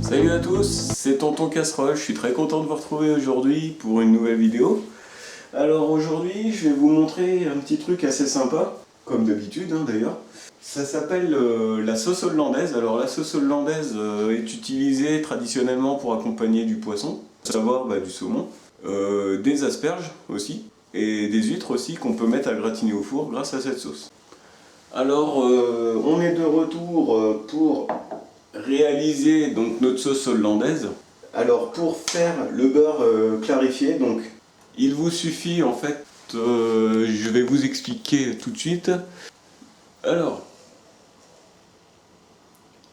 Salut à tous, c'est Tonton Casserole, je suis très content de vous retrouver aujourd'hui pour une nouvelle vidéo. Alors aujourd'hui je vais vous montrer un petit truc assez sympa, comme d'habitude d'ailleurs. Ça s'appelle la sauce hollandaise. Alors la sauce hollandaise est utilisée traditionnellement pour accompagner du poisson, à savoir du saumon, des asperges aussi, et des huîtres aussi qu'on peut mettre à gratiner au four grâce à cette sauce. Alors on est de retour pour réaliser donc notre sauce hollandaise. Alors pour faire le beurre clarifié, donc il vous suffit en fait, je vais vous expliquer tout de suite. Alors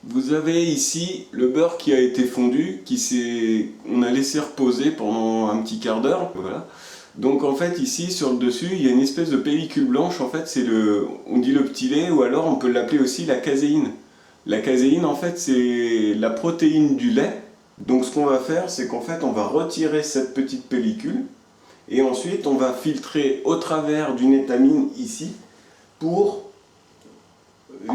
vous avez ici le beurre qui a été fondu, on a laissé reposer pendant un petit quart d'heure, voilà. Donc en fait ici sur le dessus il y a une espèce de pellicule blanche, en fait on dit le petit lait, ou alors on peut l'appeler aussi la caséine. La caséine en fait c'est la protéine du lait. Donc ce qu'on va faire, c'est qu'en fait on va retirer cette petite pellicule et ensuite on va filtrer au travers d'une étamine ici pour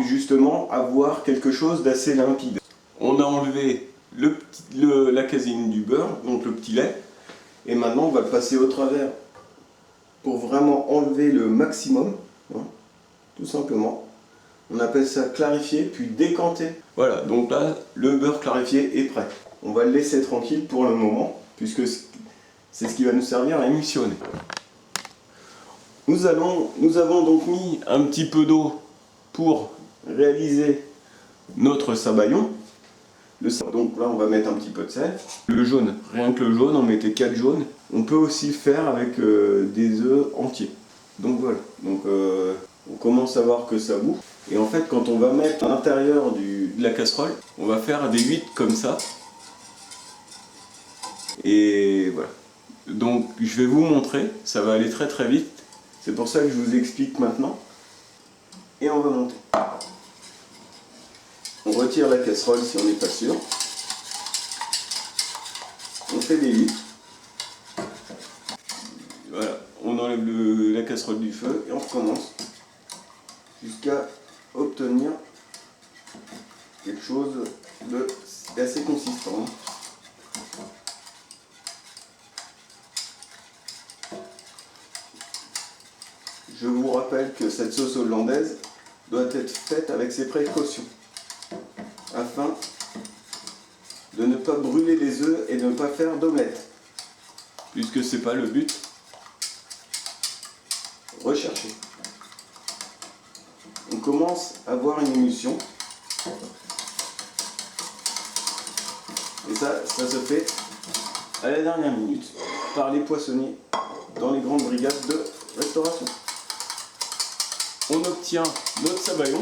justement avoir quelque chose d'assez limpide. On a enlevé la caséine du beurre, donc le petit lait, et maintenant on va le passer au travers pour vraiment enlever le maximum, hein, tout simplement. On appelle ça clarifier puis décanter. Voilà, donc là le beurre clarifié est prêt. On va le laisser tranquille pour le moment puisque c'est ce qui va nous servir à émulsionner. Nous avons donc mis un petit peu d'eau pour réaliser notre sabayon. Donc là on va mettre un petit peu de sel. Le jaune, rien que le jaune, on mettait 4 jaunes. On peut aussi le faire avec des œufs entiers. Donc voilà, donc, on commence à voir que ça bouffe. Et en fait quand on va mettre à l'intérieur de la casserole, on va faire des huîtres comme ça. Et voilà. Donc je vais vous montrer, ça va aller très très vite. C'est pour ça que je vous explique maintenant. Et on va monter. On retire la casserole si on n'est pas sûr. On fait des huîtres. Voilà, on enlève la casserole du feu et on recommence jusqu'à obtenir quelque chose d'assez consistant. Je vous rappelle que cette sauce hollandaise doit être faite avec ses précautions afin de ne pas brûler les œufs et de ne pas faire d'omelette, puisque c'est pas le but recherché. On commence à voir une émulsion et ça se fait à la dernière minute par les poissonniers dans les grandes brigades de restauration. On obtient notre sabayon